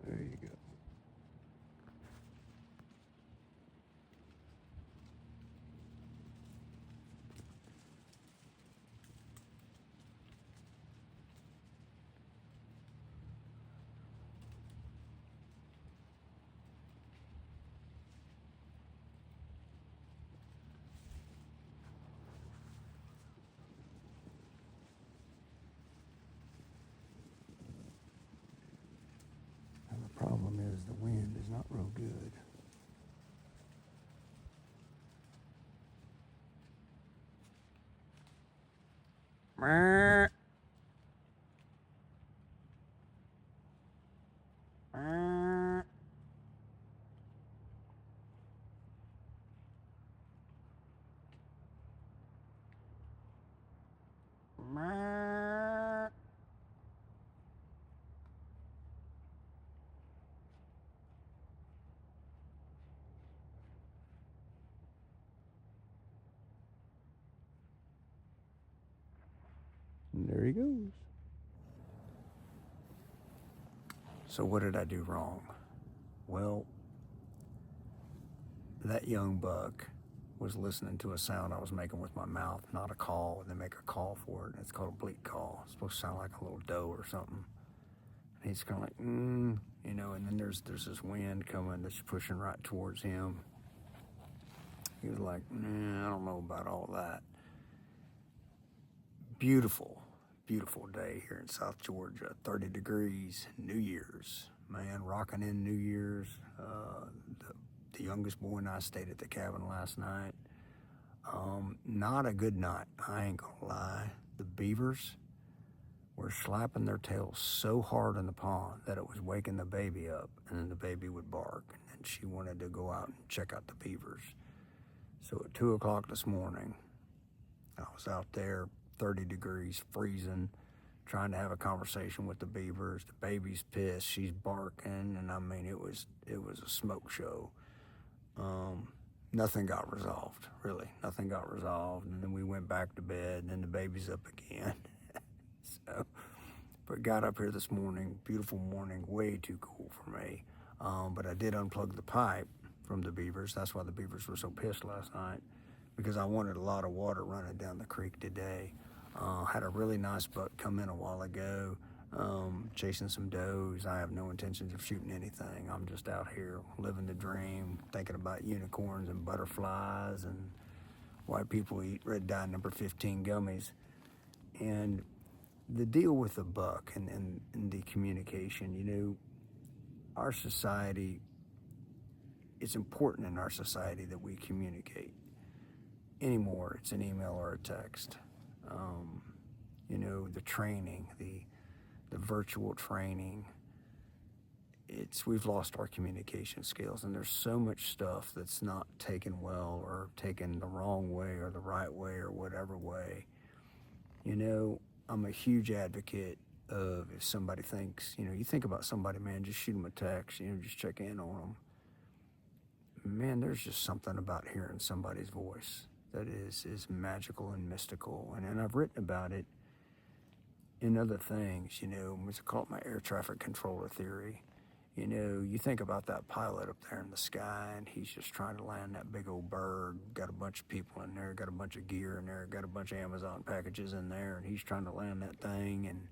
There you go. And the problem is the wind is not real good. And there he goes. So what did I do wrong? Well, that young buck was listening to a sound I was making with my mouth, not a call. They make a call for it. It's called a bleat call. It's supposed to sound like a little doe or something. And he's kind of like, you know, and then there's this wind coming that's pushing right towards him. He was like, I don't know about all that. Beautiful, beautiful day here in South Georgia, 30 degrees, New Year's. Man, rocking in New Year's. The youngest boy and I stayed at the cabin last night. Not a good night, I ain't gonna lie. The beavers were slapping their tails so hard in the pond that it was waking the baby up, and then the baby would bark, and she wanted to go out and check out the beavers. So at 2 o'clock this morning, I was out there, 30 degrees, freezing, trying to have a conversation with the beavers. The baby's pissed, she's barking, and I mean, it was a smoke show. Nothing got resolved, really. Nothing got resolved, and then we went back to bed, and then the baby's up again. So, but got up here this morning, beautiful morning, way too cool for me. But I did unplug the pipe from the beavers. That's why the beavers were so pissed last night, because I wanted a lot of water running down the creek today. Had a really nice buck come in a while ago, chasing some does. I have no intentions of shooting anything. I'm just out here living the dream, thinking about unicorns and butterflies and why people eat red dye number 15 gummies. And the deal with the buck and the communication, you know, our society, it's important in our society that we communicate. Anymore, it's an email or a text. You know, the training, the virtual training, we've lost our communication skills, and there's so much stuff that's not taken well or taken the wrong way or the right way or whatever way. You know, I'm a huge advocate of, if somebody thinks, you know, you think about somebody, man, just shoot them a text, you know, just check in on them. Man, there's just something about hearing somebody's voice that is magical and mystical. And I've written about it in other things, you know, I call it my air traffic controller theory. You know, you think about that pilot up there in the sky, and he's just trying to land that big old bird, got a bunch of people in there, got a bunch of gear in there, got a bunch of Amazon packages in there, and he's trying to land that thing, and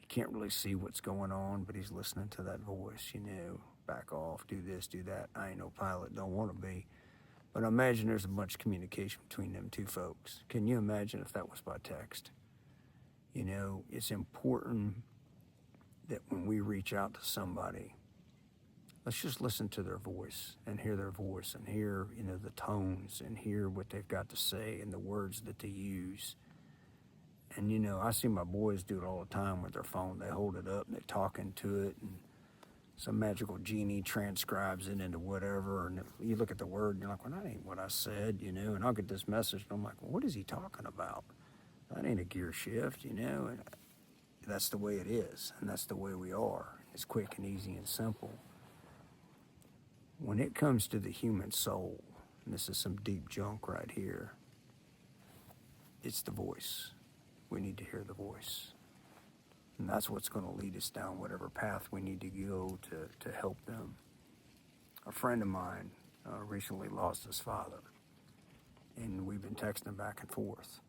he can't really see what's going on, but he's listening to that voice, you know, back off, do this, do that. I ain't no pilot, don't want to be. But I imagine there's a bunch of communication between them two folks. Can you imagine if that was by text? You know, it's important that when we reach out to somebody, let's just listen to their voice and hear their voice and hear, the tones and hear what they've got to say and the words that they use. And, I see my boys do it all the time with their phone. They hold it up and they talk into it, and some magical genie transcribes it into whatever. And you look at the word and you're like, well, that ain't what I said, and I'll get this message and I'm like, well, what is he talking about? That ain't a gear shift, and that's the way it is. And that's the way we are. It's quick and easy and simple. When it comes to the human soul, and this is some deep junk right here, it's the voice. We need to hear the voice. And that's what's going to lead us down whatever path we need to go to help them. A friend of mine recently lost his father, and we've been texting back and forth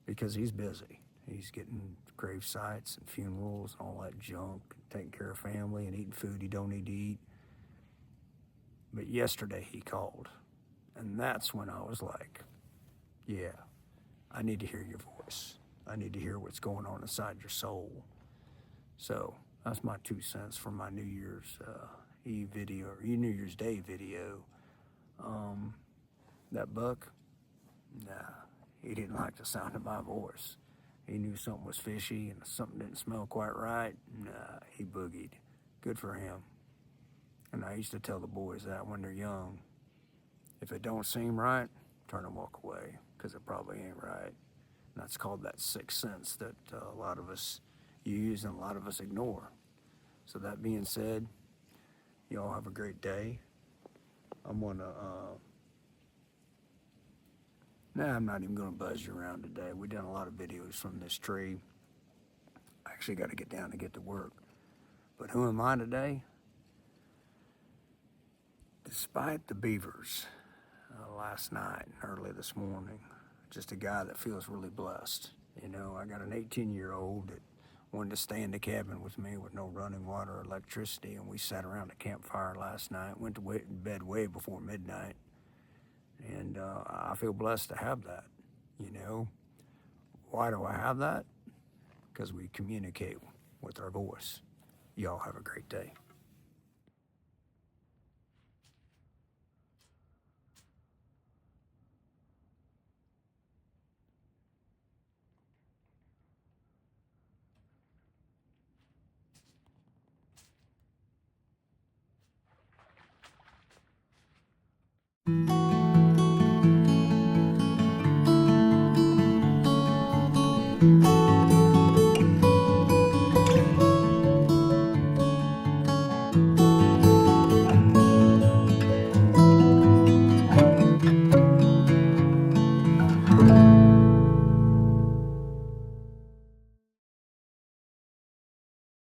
because he's busy. He's getting grave sites and funerals and all that junk, and taking care of family and eating food he don't need to eat. But yesterday he called, and that's when I was like, yeah, I need to hear your voice. I need to hear what's going on inside your soul. So that's my 2 cents for my New Year's Eve video, or New Year's Day video. That buck, nah, he didn't like the sound of my voice. He knew something was fishy and something didn't smell quite right. Nah, he boogied. Good for him. And I used to tell the boys that when they're young, if it don't seem right, turn and walk away, because it probably ain't right. And that's called that sixth sense that a lot of us use and a lot of us ignore. So that being said, you all have a great day. I'm not even gonna buzz you around today. We've done a lot of videos from this tree. I actually got to get down to get to work. But who am I today? Despite the beavers last night and early this morning, just a guy that feels really blessed. I got an 18-year-old that wanted to stay in the cabin with me with no running water or electricity, and we sat around a campfire last night, went to bed way before midnight, and I feel blessed to have that. Why do I have that? Because we communicate with our voice. Y'all have a great day.